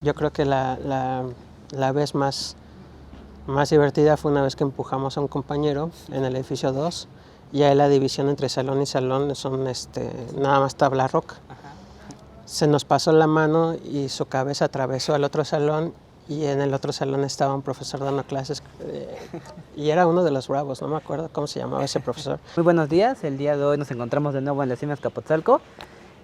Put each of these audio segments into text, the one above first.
Yo creo que la vez más divertida fue una vez que empujamos a un compañero en el edificio 2 y ahí la división entre salón y salón son nada más tabla roca. Se nos pasó la mano y su cabeza atravesó al otro salón y en el otro salón estaba un profesor dando clases y era uno de los bravos, no me acuerdo cómo se llamaba ese profesor. Muy buenos días, el día de hoy nos encontramos de nuevo en la CIMA Azcapotzalco.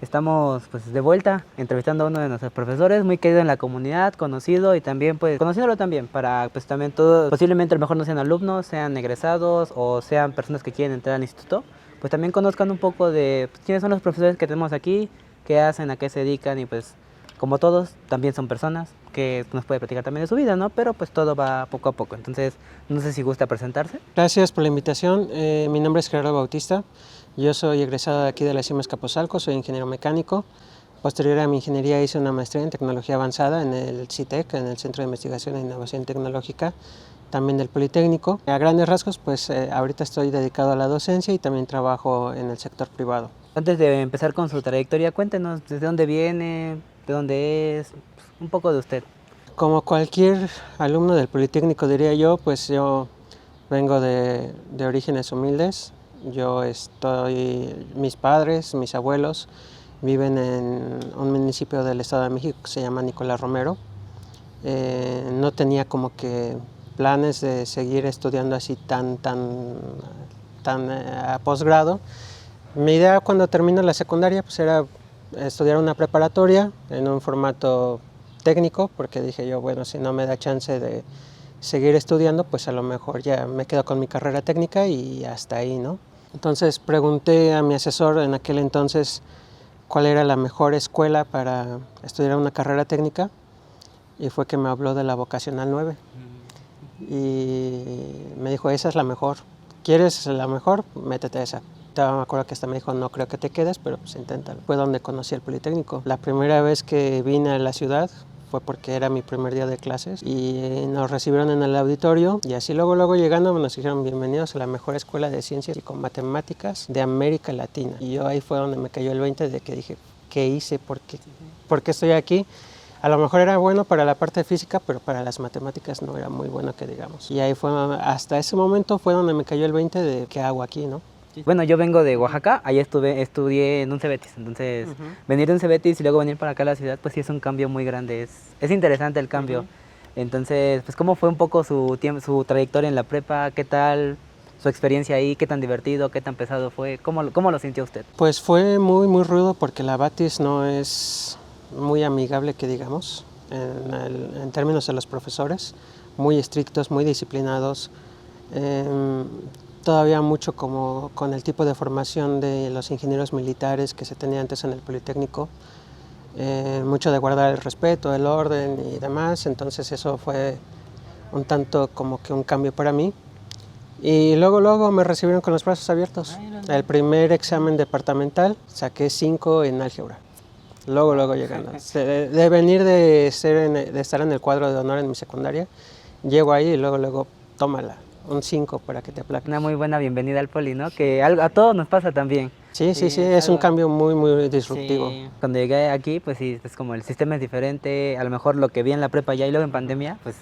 Estamos pues de vuelta entrevistando a uno de nuestros profesores, muy querido en la comunidad, conocido y también pues conociéndolo también para pues también todos, posiblemente a lo mejor no sean alumnos, sean egresados o sean personas que quieren entrar al instituto, pues también conozcan un poco de pues, quiénes son los profesores que tenemos aquí, qué hacen, a qué se dedican y pues como todos también son personas que nos puede platicar también de su vida, ¿no? Pero pues todo va poco a poco, entonces no sé si gusta presentarse. Gracias por la invitación, mi nombre es Gerardo Bautista. Yo soy egresado de aquí de la CIMA Azcapotzalco, soy ingeniero mecánico. Posterior a mi ingeniería hice una maestría en tecnología avanzada en el CITEC, en el Centro de Investigación e Innovación Tecnológica, también del Politécnico. A grandes rasgos, pues ahorita estoy dedicado a la docencia y también trabajo en el sector privado. Antes de empezar con su trayectoria, cuéntenos desde dónde viene, de dónde es, un poco de usted. Como cualquier alumno del Politécnico, diría yo, pues yo vengo de orígenes humildes. Mis padres, mis abuelos viven en un municipio del Estado de México que se llama Nicolás Romero. No tenía como que planes de seguir estudiando así tan a posgrado. Mi idea cuando termino la secundaria pues era estudiar una preparatoria en un formato técnico, porque dije yo, bueno, si no me da chance de seguir estudiando, pues a lo mejor ya me quedo con mi carrera técnica y hasta ahí, ¿no? Entonces pregunté a mi asesor en aquel entonces cuál era la mejor escuela para estudiar una carrera técnica y fue que me habló de la Vocacional 9 y me dijo, esa es la mejor, ¿quieres la mejor? Métete a esa. Me acuerdo que hasta me dijo, no creo que te quedes, pero pues inténtalo. Fue donde conocí el Politécnico. La primera vez que vine a la ciudad fue porque era mi primer día de clases y nos recibieron en el auditorio y así luego llegando nos dijeron bienvenidos a la mejor escuela de ciencias y con matemáticas de América Latina. Y yo ahí fue donde me cayó el 20 de que dije, ¿qué hice? ¿Por qué estoy aquí? A lo mejor era bueno para la parte física, pero para las matemáticas no era muy bueno que digamos. Y ahí fue, hasta ese momento fue donde me cayó el 20 de qué hago aquí, ¿no? Bueno, yo vengo de Oaxaca, allá estudié en un Cebetis, entonces venir de un Cebetis y luego venir para acá a la ciudad, pues sí es un cambio muy grande, es interesante el cambio. Entonces, pues ¿cómo fue un poco su trayectoria en la prepa? ¿Qué tal su experiencia ahí? ¿Qué tan divertido, qué tan pesado fue? ¿Cómo lo sintió usted? Pues fue muy rudo porque la Batis no es muy amigable, que digamos, en términos de los profesores, muy estrictos, muy disciplinados. Todavía mucho como con el tipo de formación de los ingenieros militares que se tenía antes en el Politécnico, mucho de guardar el respeto, el orden y demás, entonces eso fue un tanto como que un cambio para mí. Y luego me recibieron con los brazos abiertos. El primer examen departamental saqué 5 en álgebra. Luego llegando. De venir de estar en el cuadro de honor en mi secundaria, llego ahí y luego tómala. Un 5 para que te aplaquen. Una muy buena bienvenida al Poli, ¿no? Que a todos nos pasa también. Sí, es un cambio muy disruptivo. Sí. Cuando llegué aquí, pues sí, es como el sistema es diferente, a lo mejor lo que vi en la prepa ya y luego en pandemia, pues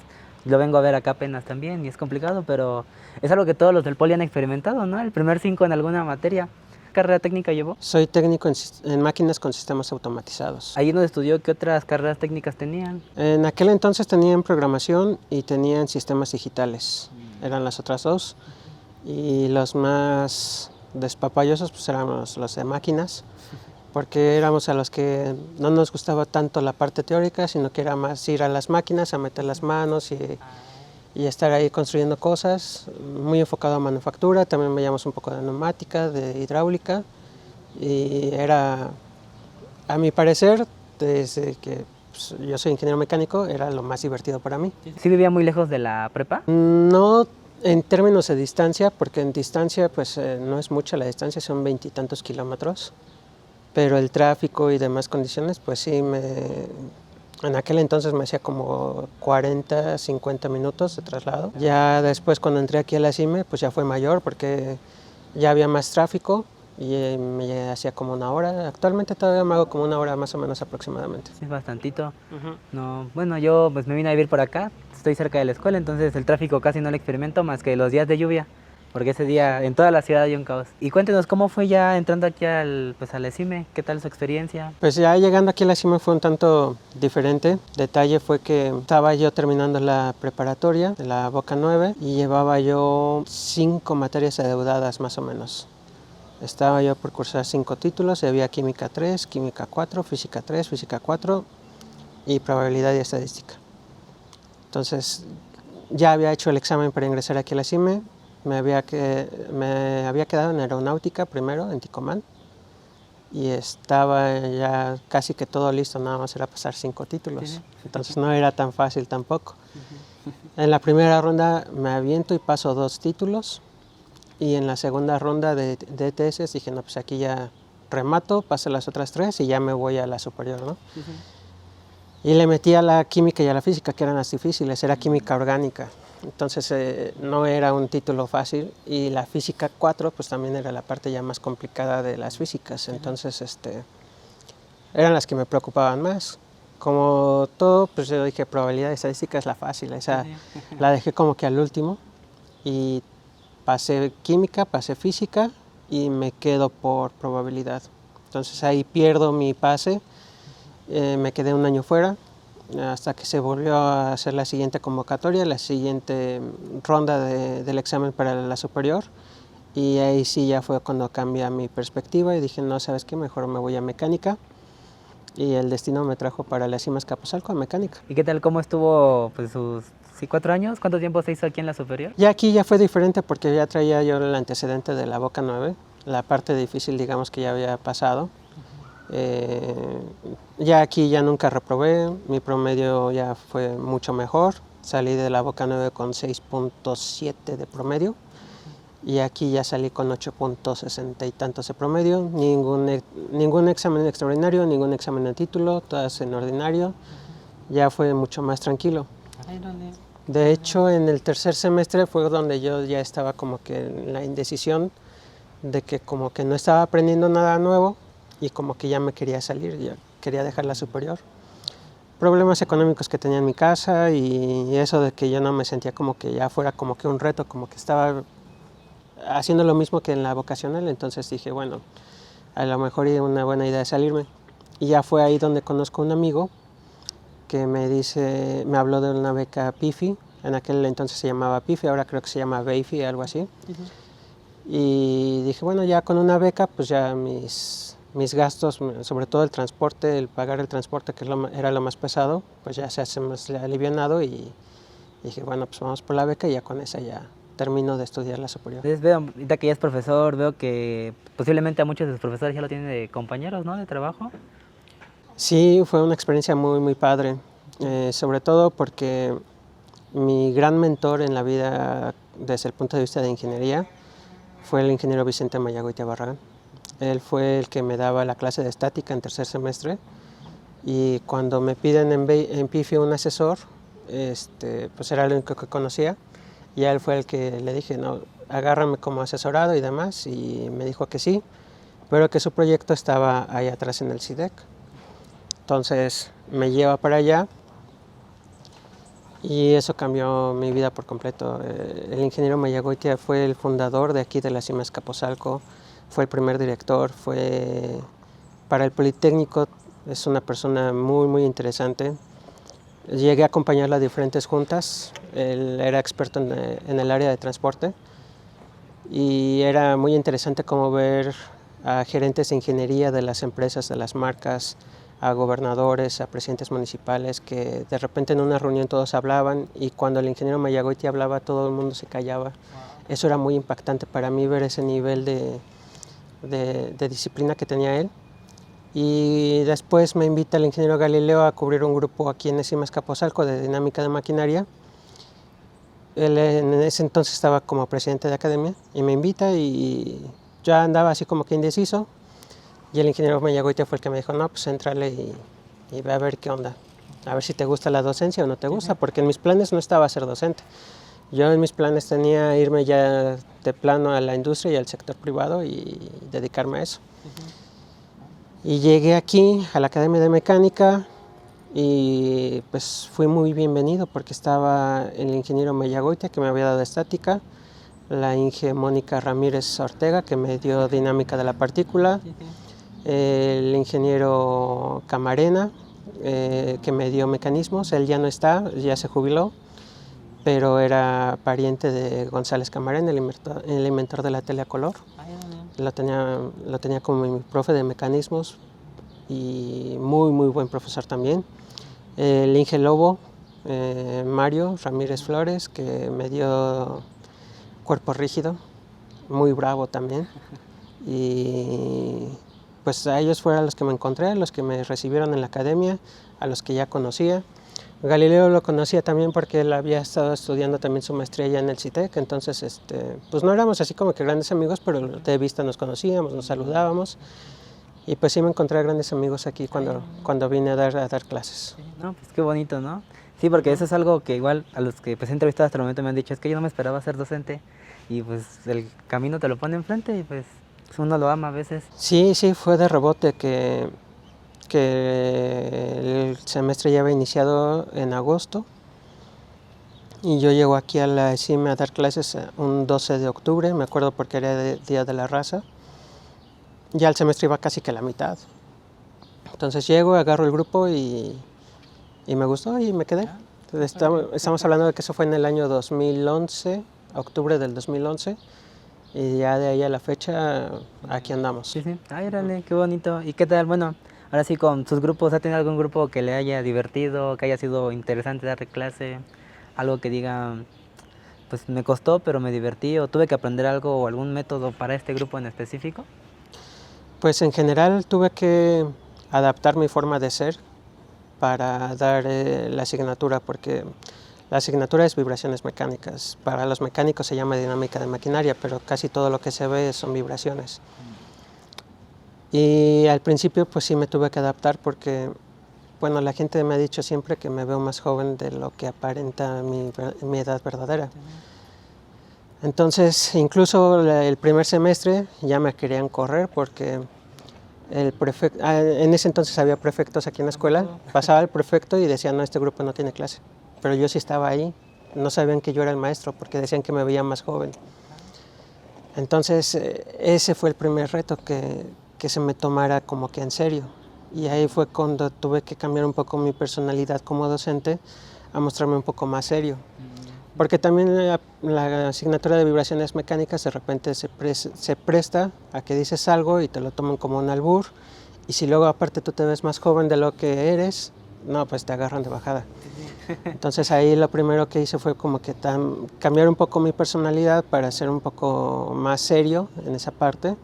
lo vengo a ver acá apenas también y es complicado, pero es algo que todos los del Poli han experimentado, ¿no? El primer 5 en alguna materia. ¿Qué carrera técnica llevó? Soy técnico en máquinas con sistemas automatizados. Ahí donde estudió, ¿qué otras carreras técnicas tenían? En aquel entonces tenían programación y tenían sistemas digitales. Eran las otras dos. Y los más despapallosos pues éramos los de máquinas, porque éramos a los que no nos gustaba tanto la parte teórica, sino que era más ir a las máquinas, a meter las manos y estar ahí construyendo cosas, muy enfocado a manufactura. También veíamos un poco de neumática, de hidráulica, y era, a mi parecer, desde que pues, yo soy ingeniero mecánico, era lo más divertido para mí. ¿Sí vivía muy lejos de la prepa? No en términos de distancia, porque en distancia pues no es mucha la distancia, son 20 y tantos kilómetros, pero el tráfico y demás condiciones pues sí en aquel entonces me hacía como 40, 50 minutos de traslado. Ya después cuando entré aquí a la CIME pues ya fue mayor porque ya había más tráfico y me hacía como 1 hora. Actualmente todavía me hago como 1 hora más o menos aproximadamente. Sí, es bastantito. No, bueno, yo pues me vine a vivir por acá, estoy cerca de la escuela, entonces el tráfico casi no lo experimento más que los días de lluvia, porque ese día en toda la ciudad hay un caos. Y cuéntenos, ¿cómo fue ya entrando aquí pues al ESIME? ¿Qué tal su experiencia? Pues ya llegando aquí a la CIME fue un tanto diferente. Detalle fue que estaba yo terminando la preparatoria de la Boca 9 y llevaba yo 5 materias adeudadas más o menos. Estaba yo por cursar 5 títulos y había Química 3, Química 4, Física 3, Física 4 y Probabilidad y Estadística. Entonces ya había hecho el examen para ingresar aquí a la CIME. Me había quedado en aeronáutica primero, en Ticomán, y estaba ya casi que todo listo, nada más era pasar 5 títulos. Entonces no era tan fácil tampoco. En la primera ronda me aviento y paso 2 títulos, y en la segunda ronda de ETS dije, no, pues aquí ya remato, paso las otras 3 y ya me voy a la superior, ¿no? Y le metí a la química y a la física, que eran las difíciles, era química orgánica. Entonces no era un título fácil, y la física 4 pues también era la parte ya más complicada de las físicas. Entonces eran las que me preocupaban más. Como todo, pues yo dije, probabilidad y estadística es la fácil, esa la dejé como que al último, y pasé química, pasé física y me quedo por probabilidad. Entonces ahí pierdo mi pase, me quedé 1 año fuera, hasta que se volvió a hacer la siguiente convocatoria, la siguiente ronda del examen para la superior, y ahí sí ya fue cuando cambié mi perspectiva y dije, no, ¿sabes qué? Mejor me voy a mecánica, y el destino me trajo para la CIMA Azcapotzalco a mecánica. ¿Y qué tal, cómo estuvo pues sus 4 años? ¿Cuánto tiempo se hizo aquí en la superior? Ya aquí ya fue diferente porque ya traía yo el antecedente de la Boca 9, la parte difícil digamos que ya había pasado. Ya aquí ya nunca reprobé, mi promedio ya fue mucho mejor, salí de la Boca 9 con 6.7 de promedio, y aquí ya salí con 8.60 y tantos de promedio, ningún examen extraordinario, ningún examen de título, todas en ordinario, ya fue mucho más tranquilo. De hecho, en el tercer semestre fue donde yo ya estaba como que en la indecisión de que como que no estaba aprendiendo nada nuevo, y como que ya me quería salir, ya quería dejar la superior. Problemas económicos que tenía en mi casa, y eso de que yo no me sentía como que ya fuera como que un reto, como que estaba haciendo lo mismo que en la vocacional. Entonces dije, bueno, a lo mejor es una buena idea salirme. Y ya fue ahí donde conozco a un amigo que me habló de una beca PIFI, en aquel entonces se llamaba PIFI, ahora creo que se llama BEIFI, algo así. Y dije, bueno, ya con una beca, pues ya mis gastos, sobre todo el transporte, el pagar el transporte, que era lo más pesado, pues ya se hace más alivianado, y dije, bueno, pues vamos por la beca y ya con esa ya termino de estudiar la superior. Entonces veo, ahorita que ya es profesor, veo que posiblemente a muchos de sus profesores ya lo tienen de compañeros, ¿no? De trabajo. Sí, fue una experiencia muy, muy padre, sobre todo porque mi gran mentor en la vida desde el punto de vista de ingeniería fue el ingeniero Vicente Mayagüitia Barragán. Él fue el que me daba la clase de estática en tercer semestre, y cuando me piden en PIFI un asesor, pues era el único que conocía, y a él fue el que le dije, no, agárrame como asesorado y demás, y me dijo que sí, pero que su proyecto estaba ahí atrás en el CIDEC. Entonces me lleva para allá, y eso cambió mi vida por completo. El ingeniero Mayagüitia fue el fundador de aquí de la CIMA Azcapotzalco, fue el primer director, fue para el Politécnico, es una persona muy, muy interesante. Llegué a acompañarla a diferentes juntas, él era experto en el área de transporte, y era muy interesante como ver a gerentes de ingeniería de las empresas, de las marcas, a gobernadores, a presidentes municipales, que de repente en una reunión todos hablaban, y cuando el ingeniero Mayagüitia hablaba todo el mundo se callaba. Wow. Eso era muy impactante para mí, ver ese nivel de disciplina que tenía él. Y después me invita el ingeniero Galileo a cubrir un grupo aquí en CIMA Azcapotzalco de dinámica de maquinaria. Él en ese entonces estaba como presidente de academia y me invita, y ya andaba así como que indeciso, y el ingeniero Mayagüitia fue el que me dijo, no, pues entrale y ve a ver qué onda, a ver si te gusta la docencia o no te gusta, porque en mis planes no estaba ser docente. Yo en mis planes tenía irme ya de plano a la industria y al sector privado y dedicarme a eso. Y llegué aquí a la Academia de Mecánica y pues fui muy bienvenido porque estaba el ingeniero Mellagoitia, que me había dado estática, la Inge Mónica Ramírez Ortega, que me dio dinámica de la partícula, el ingeniero Camarena, que me dio mecanismos. Él ya no está, ya se jubiló, pero era pariente de González Camarena, el inventor de la tele a color. Lo tenía como mi profe de mecanismos y muy buen profesor también. El Inge Lobo, Mario Ramírez Flores, que me dio cuerpo rígido, muy bravo también. Y pues a ellos fueron los que me encontré, a los que me recibieron en la academia, a los que ya conocía. Galileo lo conocía también porque él había estado estudiando también su maestría ya en el CITEC, entonces pues no éramos así como que grandes amigos, pero de vista nos conocíamos, nos saludábamos. Y pues sí me encontré grandes amigos aquí cuando vine a dar clases. No, pues qué bonito, ¿no? Sí, porque eso es algo que igual a los que pues, he entrevistado hasta el momento me han dicho, es que yo no me esperaba ser docente y pues el camino te lo pone enfrente y pues uno lo ama a veces. Sí, fue de rebote que el semestre ya había iniciado en agosto y yo llego aquí a la ESIM a dar clases un 12 de octubre, me acuerdo porque era Día de la Raza. Ya el semestre iba casi que a la mitad. Entonces llego, agarro el grupo y me gustó y me quedé. Entonces, estamos hablando de que eso fue en el año 2011, octubre del 2011. Y ya de ahí a la fecha, aquí andamos. Sí. Ay, órale, qué bonito. ¿Y qué tal? Bueno, ahora sí con sus grupos, ¿ha tenido algún grupo que le haya divertido, que haya sido interesante darle clase? Algo que diga, pues me costó, pero me divertí, o tuve que aprender algo o algún método para este grupo en específico. Pues en general tuve que adaptar mi forma de ser para dar la asignatura, porque la asignatura es vibraciones mecánicas. Para los mecánicos se llama dinámica de maquinaria, pero casi todo lo que se ve son vibraciones. Y al principio pues sí me tuve que adaptar porque, bueno, la gente me ha dicho siempre que me veo más joven de lo que aparenta mi edad verdadera. Entonces, incluso el primer semestre ya me querían correr porque el prefecto, en ese entonces había prefectos aquí en la escuela, pasaba el prefecto y decía, no, este grupo no tiene clase. Pero yo sí estaba ahí, no sabían que yo era el maestro porque decían que me veía más joven. Entonces, ese fue el primer reto, que se me tomara como que en serio. Y ahí fue cuando tuve que cambiar un poco mi personalidad como docente a mostrarme un poco más serio. Porque también la asignatura de vibraciones mecánicas de repente se presta a que dices algo y te lo toman como un albur, y si luego aparte tú te ves más joven de lo que eres, no, pues te agarran de bajada. Entonces ahí lo primero que hice fue como que cambiar un poco mi personalidad para ser un poco más serio en esa parte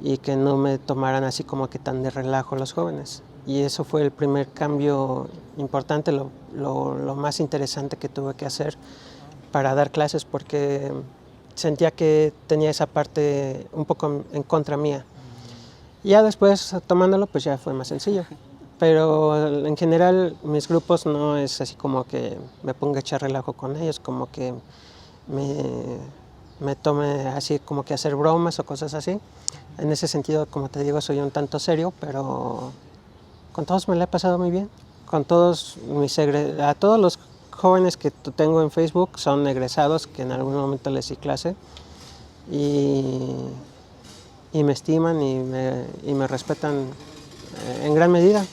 y que no me tomaran así como que tan de relajo los jóvenes. Y eso fue el primer cambio importante, lo más interesante que tuve que hacer para dar clases, porque sentía que tenía esa parte un poco en contra mía. Y ya después, tomándolo, pues ya fue más sencillo. Pero en general mis grupos no es así como que me ponga a echar relajo con ellos, como que me tome así como que hacer bromas o cosas así. En ese sentido, como te digo, soy un tanto serio, pero con todos me la he pasado muy bien. Con todos a todos los jóvenes que tengo en Facebook son egresados, que en algún momento les di clase, y me estiman y me respetan en gran medida.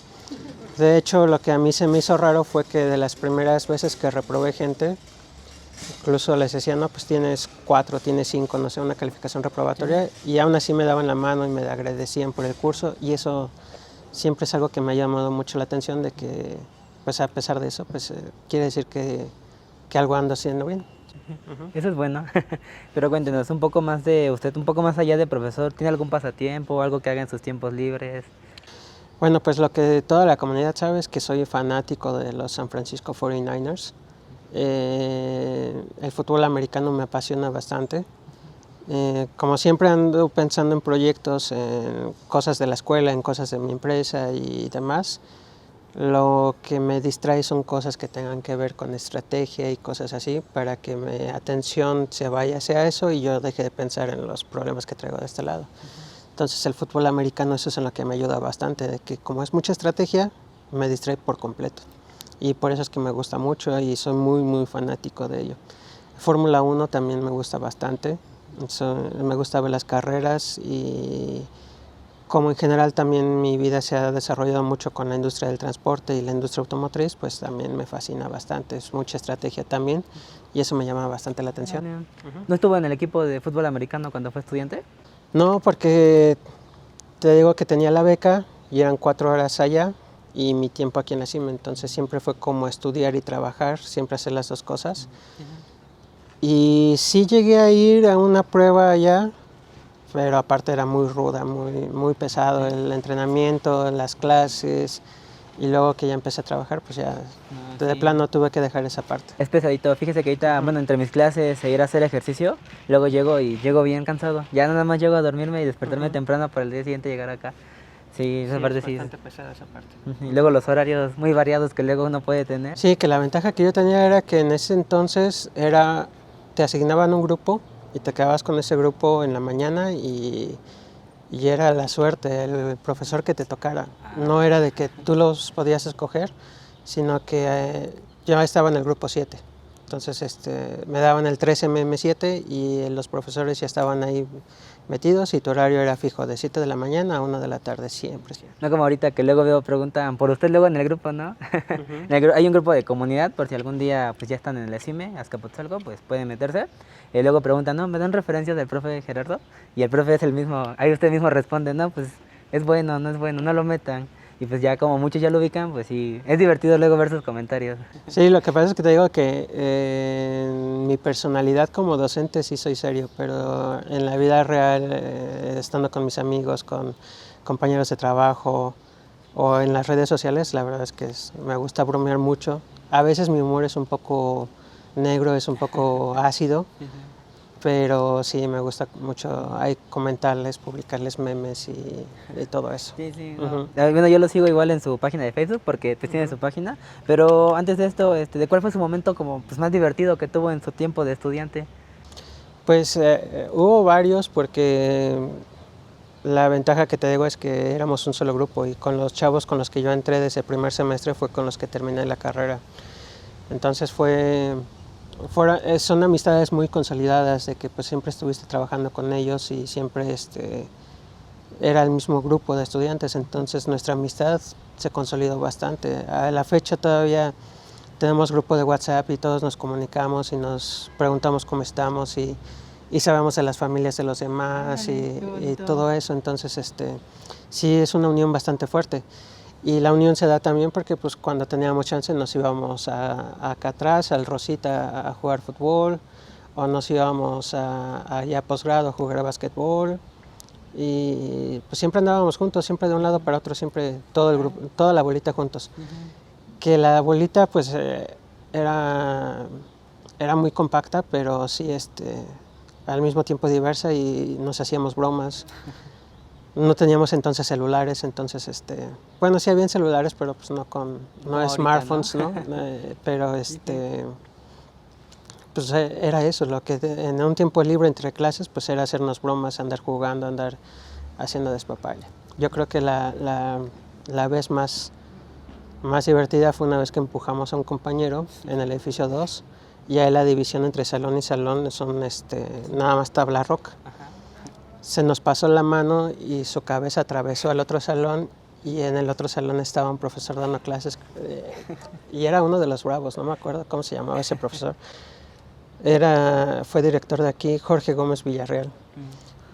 De hecho, lo que a mí se me hizo raro fue que de las primeras veces que reprobé gente, incluso les decía, no, pues tienes 4, tienes 5, no sé, una calificación reprobatoria, y aún así me daban la mano y me agradecían por el curso, y eso siempre es algo que me ha llamado mucho la atención, de que pues a pesar de eso, pues quiere decir que algo ando haciendo bien. Eso es bueno. Pero cuéntenos un poco más de usted, un poco más allá de profesor, ¿tiene algún pasatiempo o algo que haga en sus tiempos libres? Bueno, pues lo que toda la comunidad sabe es que soy fanático de los San Francisco 49ers. El fútbol americano me apasiona bastante. Como siempre ando pensando en proyectos, en cosas de la escuela, en cosas de mi empresa y demás. Lo que me distrae son cosas que tengan que ver con estrategia y cosas así, para que mi atención se vaya hacia eso y yo deje de pensar en los problemas que traigo de este lado. Entonces el fútbol americano, eso es en lo que me ayuda bastante, de que como es mucha estrategia, me distrae por completo. Y por eso es que me gusta mucho y soy muy fanático de ello. Fórmula 1 también me gusta bastante, me gusta ver las carreras y como en general también mi vida se ha desarrollado mucho con la industria del transporte y la industria automotriz, pues también me fascina bastante, es mucha estrategia también y eso me llama bastante la atención. ¿No estuvo en el equipo de fútbol americano cuando fue estudiante? No, porque te digo que tenía la beca y eran 4 horas allá y mi tiempo aquí en la CIMA, entonces siempre fue como estudiar y trabajar, siempre hacer las dos cosas. Y sí llegué a ir a una prueba allá, pero aparte era muy ruda, muy pesado el entrenamiento, las clases, y luego que ya empecé a trabajar, pues ya de plano tuve que dejar esa parte. Es pesadito, fíjese que ahorita, bueno, entre mis clases e ir a hacer ejercicio, luego llego bien cansado. Ya nada más llego a dormirme y despertarme temprano para el día siguiente llegar acá. Sí, esa parte sí. Es bastante pesada esa parte. Y luego los horarios muy variados que luego uno puede tener. Sí, que la ventaja que yo tenía era que en ese entonces te asignaban un grupo y te quedabas con ese grupo en la mañana y era la suerte, el profesor que te tocara. No era de que tú los podías escoger, sino que yo estaba en el grupo 7. Entonces me daban el 13MM7 y los profesores ya estaban ahí metidos y tu horario era fijo de 7 de la mañana a 1 de la tarde siempre. No como ahorita que luego preguntan por usted luego en el grupo, ¿no? Hay un grupo de comunidad por si algún día pues ya están en el ESIME, Azcapotzalco, pues pueden meterse. Y luego preguntan, ¿no? ¿Me dan referencias del profe Gerardo? Y el profe es el mismo, ahí usted mismo responde, no, pues es bueno, no es bueno, no lo metan. Y pues ya como muchos ya lo ubican, pues sí, es divertido luego ver sus comentarios. Sí, lo que pasa es que te digo que en mi personalidad como docente sí soy serio, pero en la vida real, estando con mis amigos, con compañeros de trabajo o en las redes sociales, la verdad es que me gusta bromear mucho. A veces mi humor es un poco negro, es un poco ácido, pero sí me gusta mucho comentarles, publicarles memes y todo eso. Sí, sí. No. Bueno, yo lo sigo igual en su página de Facebook porque pues tiene su página, pero antes de esto, ¿de cuál fue su momento como pues, más divertido que tuvo en su tiempo de estudiante? Pues hubo varios porque la ventaja que te digo es que éramos un solo grupo y con los chavos con los que yo entré desde el primer semestre fue con los que terminé la carrera. Entonces son amistades muy consolidadas de que pues siempre estuviste trabajando con ellos y siempre era el mismo grupo de estudiantes, entonces nuestra amistad se consolidó bastante. A la fecha todavía tenemos grupo de WhatsApp y todos nos comunicamos y nos preguntamos cómo estamos y sabemos de las familias de los demás y todo eso, entonces sí es una unión bastante fuerte. Y la unión se da también porque pues, cuando teníamos chance nos íbamos acá atrás, al Rosita, a jugar fútbol, o nos íbamos allá a posgrado a jugar a basquetbol. Y pues siempre andábamos juntos, siempre de un lado para otro, siempre todo el grupo, toda la bolita juntos. Que la bolita pues era muy compacta, pero sí al mismo tiempo diversa y nos hacíamos bromas. No teníamos entonces celulares, entonces bueno, sí habían celulares, pero pues no smartphones, ¿no? Pero pues era eso, lo que en un tiempo libre entre clases, pues era hacernos bromas, andar jugando, andar haciendo despapalle. Yo creo que la vez más divertida fue una vez que empujamos a un compañero en el edificio 2, y ahí la división entre salón y salón son nada más tabla roca. Se nos pasó la mano y su cabeza atravesó al otro salón y en el otro salón estaba un profesor dando clases y era uno de los bravos, no me acuerdo cómo se llamaba ese profesor. Fue director de aquí, Jorge Gómez Villarreal,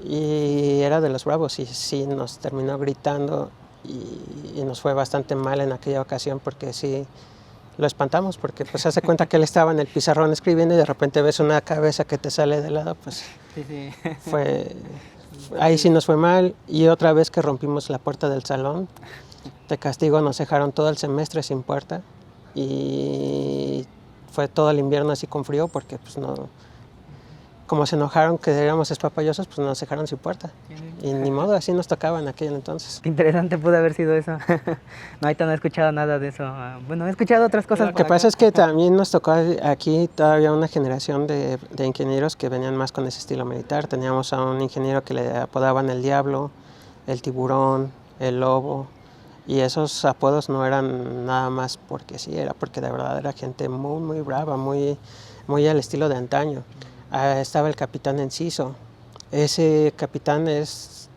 y era de los bravos y sí nos terminó gritando y nos fue bastante mal en aquella ocasión porque sí lo espantamos porque pues se hace cuenta que él estaba en el pizarrón escribiendo y de repente ves una cabeza que te sale de lado, pues ahí sí nos fue mal. Y otra vez que rompimos la puerta del salón, de castigo nos dejaron todo el semestre sin puerta y fue todo el invierno así con frío porque pues no, como se enojaron que éramos espapallosos, pues nos dejaron sin puerta. Y ni modo, así nos tocaba en aquel entonces. Qué interesante pudo haber sido eso. No, ahorita no he escuchado nada de eso. Bueno, he escuchado otras cosas. Lo que pasa es que también nos tocó aquí todavía una generación de ingenieros que venían más con ese estilo militar. Teníamos a un ingeniero que le apodaban el Diablo, el Tiburón, el Lobo. Y esos apodos no eran nada más porque sí, era porque de verdad era gente muy, muy brava, muy al estilo de antaño. Estaba el capitán Enciso. Ese capitán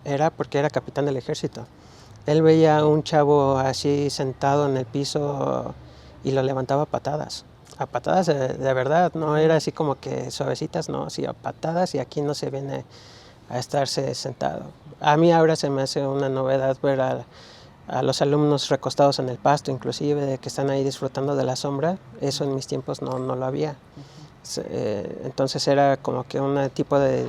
era porque era capitán del ejército. Él veía a un chavo así sentado en el piso y lo levantaba a patadas. A patadas de verdad, no era así como que suavecitas, no, sí a patadas, y aquí no se viene a estarse sentado. A mí ahora se me hace una novedad ver a los alumnos recostados en el pasto, inclusive, de que están ahí disfrutando de la sombra. Eso en mis tiempos no lo había. Entonces era como que un tipo de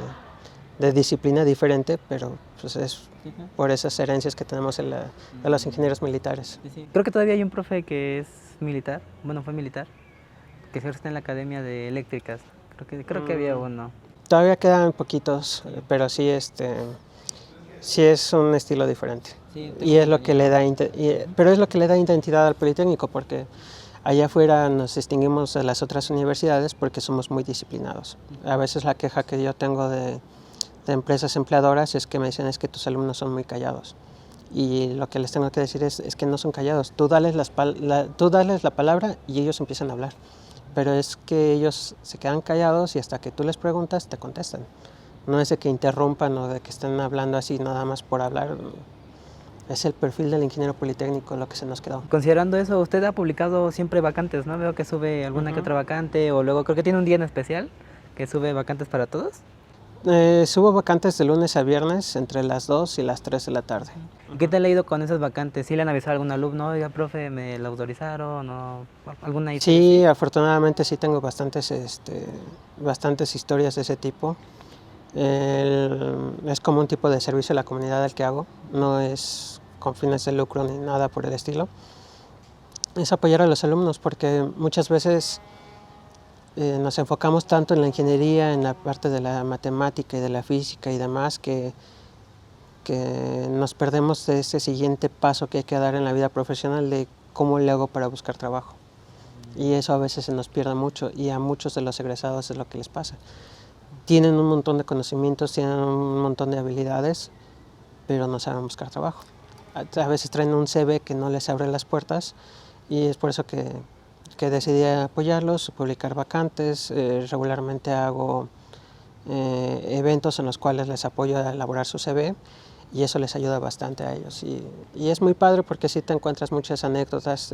disciplina diferente, pero pues es por esas herencias que tenemos de los ingenieros militares. Creo que todavía hay un profe que es militar, bueno, fue militar, que está en la Academia de Eléctricas. Creo que había uno. Todavía quedan poquitos, pero sí, sí es un estilo diferente. Sí, y es lo que le da, pero es lo que le da identidad al Politécnico, porque allá afuera nos distinguimos de las otras universidades porque somos muy disciplinados. A veces la queja que yo tengo de empresas empleadoras es que me dicen es que tus alumnos son muy callados. Y lo que les tengo que decir es que no son callados. Tú dales la palabra y ellos empiezan a hablar. Pero es que ellos se quedan callados y hasta que tú les preguntas te contestan. No es de que interrumpan o de que estén hablando así nada más por hablar. Es el perfil del ingeniero politécnico lo que se nos quedó. Considerando eso, usted ha publicado siempre vacantes, ¿no? Veo que sube alguna que otra vacante, o luego creo que tiene un día en especial que sube vacantes para todos. Subo vacantes de lunes a viernes entre las 2 y las 3 de la tarde. ¿Qué te ha leído con esas vacantes? ¿Sí le han avisado a algún alumno? Oiga, profe, ¿me la autorizaron? ¿O alguna historia? Sí, afortunadamente sí tengo bastantes historias de ese tipo. Es como un tipo de servicio a la comunidad el que hago, no es con fines de lucro ni nada por el estilo. Es apoyar a los alumnos porque muchas veces nos enfocamos tanto en la ingeniería, en la parte de la matemática y de la física y demás, que nos perdemos de ese siguiente paso que hay que dar en la vida profesional de cómo le hago para buscar trabajo. Y eso a veces se nos pierde mucho y a muchos de los egresados es lo que les pasa. Tienen un montón de conocimientos, tienen un montón de habilidades, pero no saben buscar trabajo. A veces traen un CV que no les abre las puertas y es por eso que decidí apoyarlos, publicar vacantes. Regularmente hago eventos en los cuales les apoyo a elaborar su CV y eso les ayuda bastante a ellos. Y es muy padre porque sí te encuentras muchas anécdotas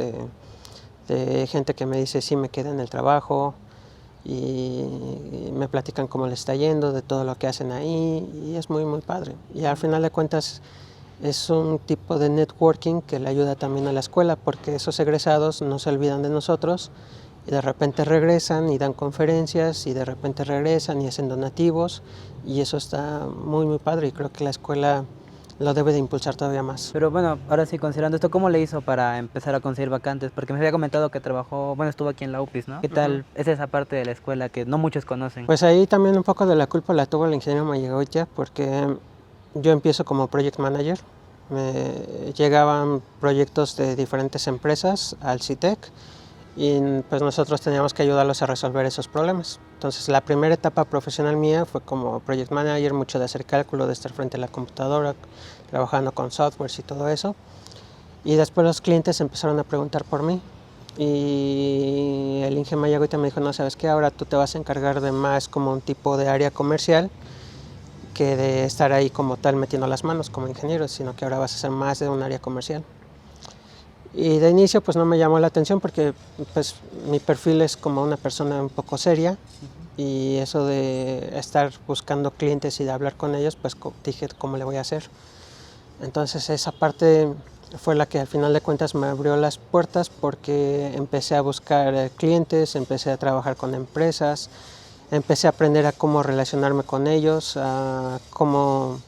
de gente que me dice sí me quedé en el trabajo, y me platican cómo les está yendo, de todo lo que hacen ahí, y es muy, muy padre. Y al final de cuentas es un tipo de networking que le ayuda también a la escuela, porque esos egresados no se olvidan de nosotros y de repente regresan y dan conferencias y de repente regresan y hacen donativos, y eso está muy, muy padre, y creo que la escuela lo debe de impulsar todavía más. Pero bueno, ahora sí, considerando esto, ¿cómo le hizo para empezar a conseguir vacantes? Porque me había comentado que estuvo aquí en la UPIS, ¿no? ¿Qué tal es esa parte de la escuela que no muchos conocen? Pues ahí también un poco de la culpa la tuvo el ingeniero Mayegoitia, porque yo empiezo como project manager. Me llegaban proyectos de diferentes empresas al CITEC y pues nosotros teníamos que ayudarlos a resolver esos problemas. Entonces la primera etapa profesional mía fue como project manager, mucho de hacer cálculo, de estar frente a la computadora, trabajando con softwares y todo eso. Y después los clientes empezaron a preguntar por mí y el ingeniero Mayagoita me dijo, no, ¿sabes qué? Ahora tú te vas a encargar de más como un tipo de área comercial que de estar ahí como tal metiendo las manos como ingeniero, sino que ahora vas a hacer más de un área comercial. Y de inicio pues no me llamó la atención porque pues mi perfil es como una persona un poco seria, y eso de estar buscando clientes y de hablar con ellos, pues dije, ¿cómo le voy a hacer? Entonces esa parte fue la que al final de cuentas me abrió las puertas, porque empecé a buscar clientes, empecé a trabajar con empresas, empecé a aprender a cómo relacionarme con ellos, a cómo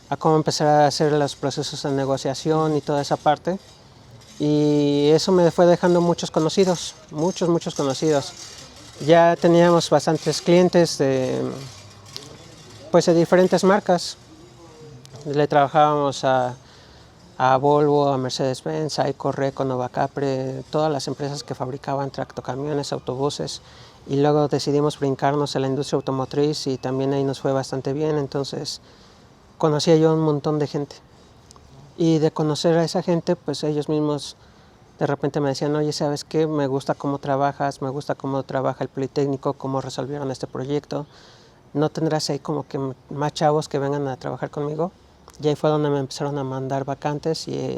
empezar a hacer los procesos de negociación y toda esa parte. Y eso me fue dejando muchos conocidos, muchos conocidos. Ya teníamos bastantes clientes Pues de diferentes marcas. Le trabajábamos a Volvo, a Mercedes-Benz, a Ecorreco, Novacapre, todas las empresas que fabricaban tractocamiones, autobuses, y luego decidimos brincarnos a la industria automotriz y también ahí nos fue bastante bien, entonces conocía yo un montón de gente. Y de conocer a esa gente, pues ellos mismos de repente me decían, oye, ¿sabes qué? Me gusta cómo trabajas, me gusta cómo trabaja el Politécnico, cómo resolvieron este proyecto. ¿No tendrás ahí como que más chavos que vengan a trabajar conmigo? Y ahí fue donde me empezaron a mandar vacantes y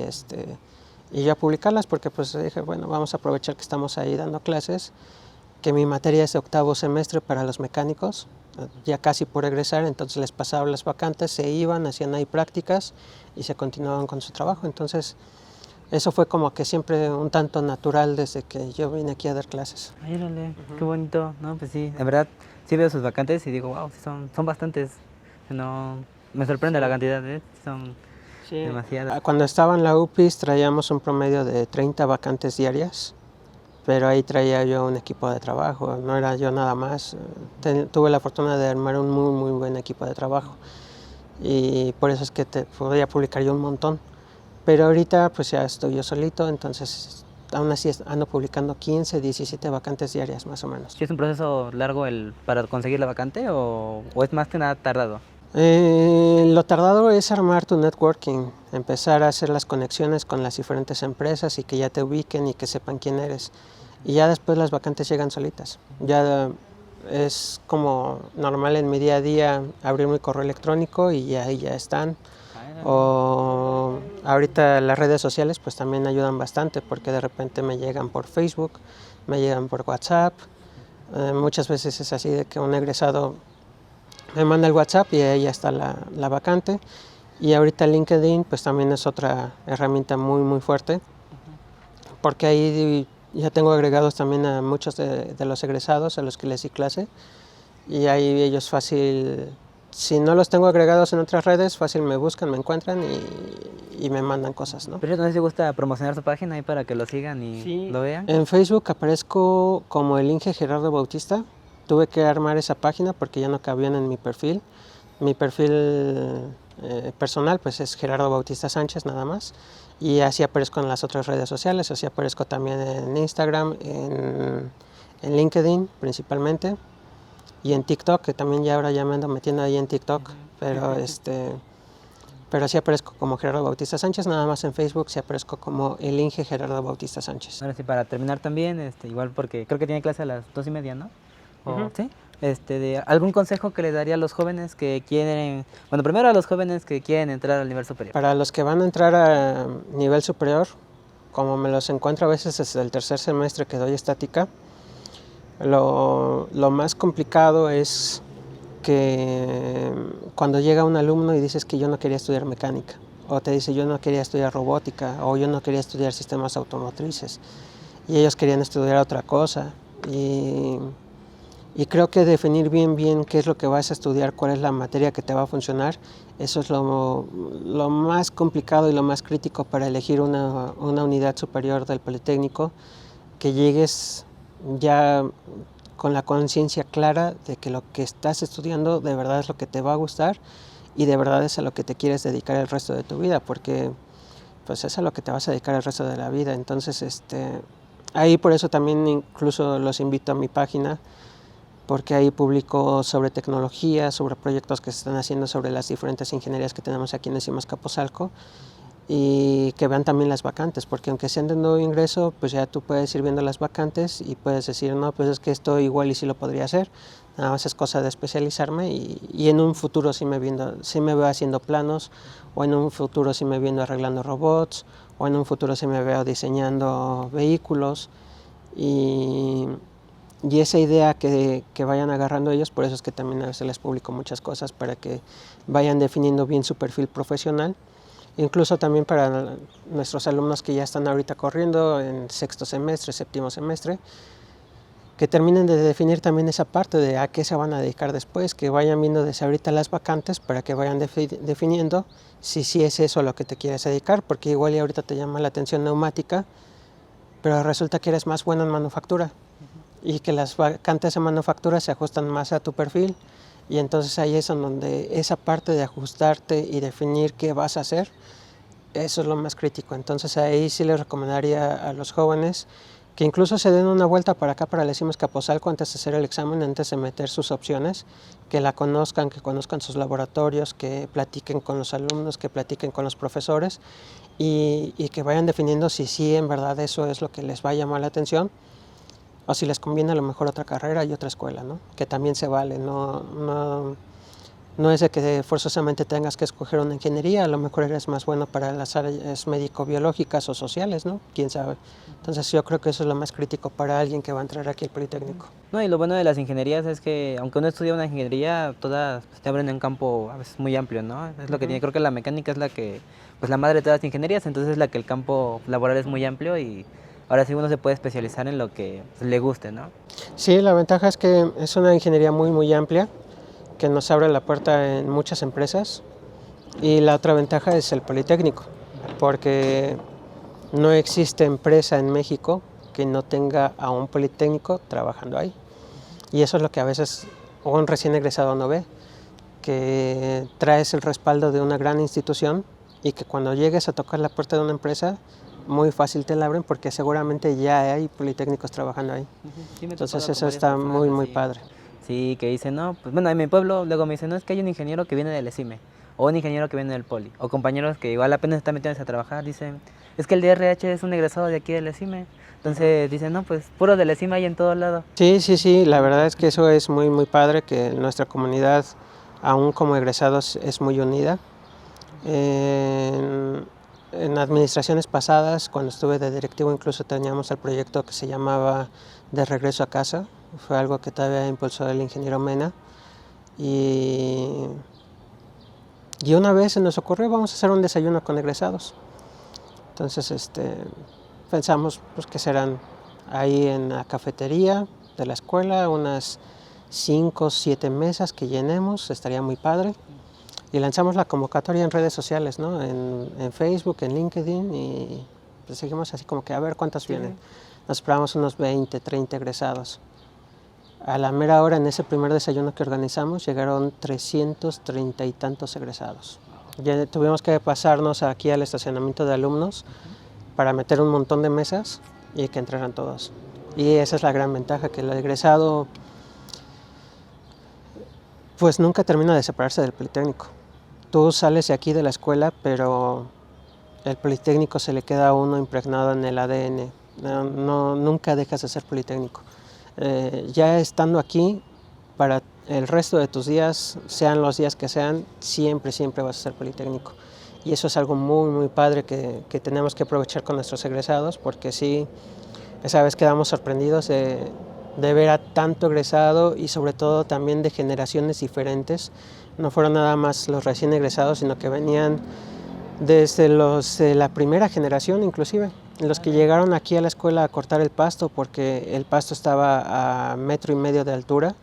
yo a publicarlas porque pues dije, bueno, vamos a aprovechar que estamos ahí dando clases, que mi materia es de 8º semestre para los mecánicos, ya casi por egresar, entonces les pasaba las vacantes, se iban, hacían ahí prácticas y se continuaban con su trabajo. Entonces eso fue como que siempre un tanto natural desde que yo vine aquí a dar clases. Mírale, qué bonito, ¿no? Pues sí, la verdad, sí veo sus vacantes y digo, wow, sí son bastantes. No, me sorprende la cantidad, son demasiadas. Cuando estaba en la UPIS traíamos un promedio de 30 vacantes diarias, pero ahí traía yo un equipo de trabajo, no era yo nada más. Tuve la fortuna de armar un muy, muy buen equipo de trabajo y por eso es que podía publicar yo un montón. Pero ahorita pues ya estoy yo solito, entonces aún así ando publicando 15, 17 vacantes diarias más o menos. ¿Sí es un proceso largo para conseguir la vacante o es más que nada tardado? Lo tardado es armar tu networking, empezar a hacer las conexiones con las diferentes empresas y que ya te ubiquen y que sepan quién eres. Y ya después las vacantes llegan solitas. Ya es como normal en mi día a día abrir mi correo electrónico y ahí ya están. O ahorita las redes sociales pues también ayudan bastante porque de repente me llegan por Facebook, me llegan por WhatsApp. Muchas veces es así de que un egresado me manda el WhatsApp y ahí ya está la vacante. Y ahorita LinkedIn pues también es otra herramienta muy muy fuerte porque ahí ya tengo agregados también a muchos de los egresados a los que les di clase y ahí ellos fácil, si no los tengo agregados en otras redes, fácil me buscan, me encuentran y me mandan cosas, ¿no? Pero no sé si te gusta promocionar su página ahí para que lo sigan y Sí, lo vean. En Facebook aparezco como el Inge Gerardo Bautista. Tuve que armar esa página porque ya no cabían en mi perfil. Mi perfil personal pues es Gerardo Bautista Sánchez nada más. Y así aparezco en las otras redes sociales, así aparezco también en Instagram, en LinkedIn principalmente. Y en TikTok, que también ya ahora ya me ando metiendo ahí en TikTok, pero sí aparezco como Gerardo Bautista Sánchez, nada más en Facebook sí aparezco como el Inge Gerardo Bautista Sánchez. Ahora sí, para terminar también, igual porque creo que tiene clase a las 2:30, ¿no? ¿Sí? ¿Algún consejo que le daría a los jóvenes que quieren, bueno, primero a los jóvenes que quieren entrar al nivel superior? Para los que van a entrar a nivel superior, como me los encuentro a veces desde el 3er semestre que doy estática, lo más complicado es que cuando llega un alumno y dices que yo no quería estudiar mecánica, o te dice yo no quería estudiar robótica, o yo no quería estudiar sistemas automotrices, y ellos querían estudiar otra cosa. Y creo que definir bien qué es lo que vas a estudiar, cuál es la materia que te va a funcionar, eso es lo más complicado y lo más crítico para elegir una unidad superior del Politécnico, que llegues ya con la conciencia clara de que lo que estás estudiando de verdad es lo que te va a gustar y de verdad es a lo que te quieres dedicar el resto de tu vida, porque pues es a lo que te vas a dedicar el resto de la vida. Entonces ahí por eso también incluso los invito a mi página, porque ahí publico sobre tecnología, sobre proyectos que se están haciendo sobre las diferentes ingenierías que tenemos aquí en Encima Azcapotzalco y que vean también las vacantes, porque aunque sean de nuevo ingreso, pues ya tú puedes ir viendo las vacantes y puedes decir, no, pues es que esto igual y sí lo podría hacer, nada más es cosa de especializarme y en un futuro sí me veo haciendo planos, o en un futuro sí me viendo arreglando robots, o en un futuro sí me veo diseñando vehículos y esa idea que vayan agarrando ellos, por eso es que también a veces les publico muchas cosas para que vayan definiendo bien su perfil profesional. Incluso también para nuestros alumnos que ya están ahorita corriendo en 6º semestre, 7º semestre, que terminen de definir también esa parte de a qué se van a dedicar después, que vayan viendo desde ahorita las vacantes para que vayan definiendo si sí es eso a lo que te quieres dedicar, porque igual y ahorita te llama la atención neumática, pero resulta que eres más bueno en manufactura. y que las vacantes de manufactura se ajustan más a tu perfil, y entonces ahí es en donde esa parte de ajustarte y definir qué vas a hacer, eso es lo más crítico. Entonces ahí sí les recomendaría a los jóvenes que incluso se den una vuelta para acá, para el CIMA Azcapotzalco, antes de hacer el examen, antes de meter sus opciones, que la conozcan, que conozcan sus laboratorios, que platiquen con los alumnos, que platiquen con los profesores y que vayan definiendo si sí en verdad eso es lo que les va a llamar la atención o si les conviene a lo mejor otra carrera y otra escuela, ¿no? Que también se vale, no es de que forzosamente tengas que escoger una ingeniería, a lo mejor eres más bueno para las áreas médico-biológicas o sociales, ¿no? Quién sabe. Entonces yo creo que eso es lo más crítico para alguien que va a entrar aquí al Politécnico. No, y lo bueno de las ingenierías es que aunque uno estudia una ingeniería, todas pues, te abren un campo a veces muy amplio, ¿no? Es lo que tiene, creo que la mecánica es la que, pues la madre de todas las ingenierías, entonces es la que el campo laboral es muy amplio y ahora sí uno se puede especializar en lo que le guste, ¿no? Sí, la ventaja es que es una ingeniería muy amplia, que nos abre la puerta en muchas empresas, y la otra ventaja es el Politécnico, porque no existe empresa en México que no tenga a un Politécnico trabajando ahí. Y eso es lo que a veces un recién egresado no ve, que traes el respaldo de una gran institución y que cuando llegues a tocar la puerta de una empresa, muy fácil te la abren porque seguramente ya hay politécnicos trabajando ahí. Sí, Entonces eso está muy padre. Sí, que dicen, no, pues bueno, en mi pueblo luego me dicen, no, es que hay un ingeniero que viene del ESIME, o un ingeniero que viene del Poli, o compañeros que igual apenas están metiéndose a trabajar, dicen, es que el DRH es un egresado de aquí del ESIME. Entonces dicen, no, pues puro del ESIME hay en todo lado. Sí, la verdad es que eso es muy padre, que nuestra comunidad, aún como egresados, es muy unida. En administraciones pasadas, cuando estuve de directivo, incluso teníamos el proyecto que se llamaba De Regreso a Casa. Fue algo que todavía impulsó el ingeniero Mena. Y una vez se nos ocurrió, vamos a hacer un desayuno con egresados. Entonces pensamos pues, que serán ahí en la cafetería de la escuela, unas 5 o 7 mesas que llenemos, estaría muy padre. Y lanzamos la convocatoria en redes sociales, ¿no? En Facebook, en LinkedIn, y pues seguimos así como que a ver cuántos vienen. Nos esperamos unos 20, 30 egresados. A la mera hora, en ese primer desayuno que organizamos, llegaron 330 y tantos egresados. Ya tuvimos que pasarnos aquí al estacionamiento de alumnos para meter un montón de mesas y que entraran todos. Y esa es la gran ventaja, que el egresado pues nunca termina de separarse del Politécnico. Tú sales de aquí de la escuela, pero el Politécnico se le queda a uno impregnado en el ADN. Nunca dejas de ser Politécnico. Ya estando aquí, para el resto de tus días, sean los días que sean, siempre vas a ser Politécnico. Y eso es algo muy padre que tenemos que aprovechar con nuestros egresados, porque sí, esa vez quedamos sorprendidos de ver a tanto egresado y sobre todo también de generaciones diferentes. No fueron nada más los recién egresados, sino que venían desde los de la primera generación inclusive, los que llegaron aquí a la escuela a cortar el pasto porque el pasto estaba a 1,5 metros de altura,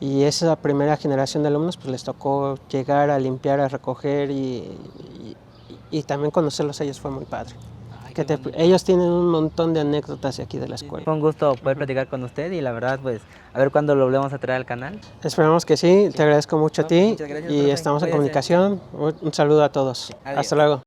y esa primera generación de alumnos pues les tocó llegar a limpiar, a recoger y también conocerlos a ellos fue muy padre. Ellos tienen un montón de anécdotas de aquí de la escuela. Fue un gusto poder platicar con usted y la verdad, pues, a ver cuándo lo volvemos a traer al canal. Esperamos que sí, te agradezco mucho a ti Muchas gracias, y profe. estamos en Cuídese. comunicación. Un saludo a todos. Adiós. Hasta luego.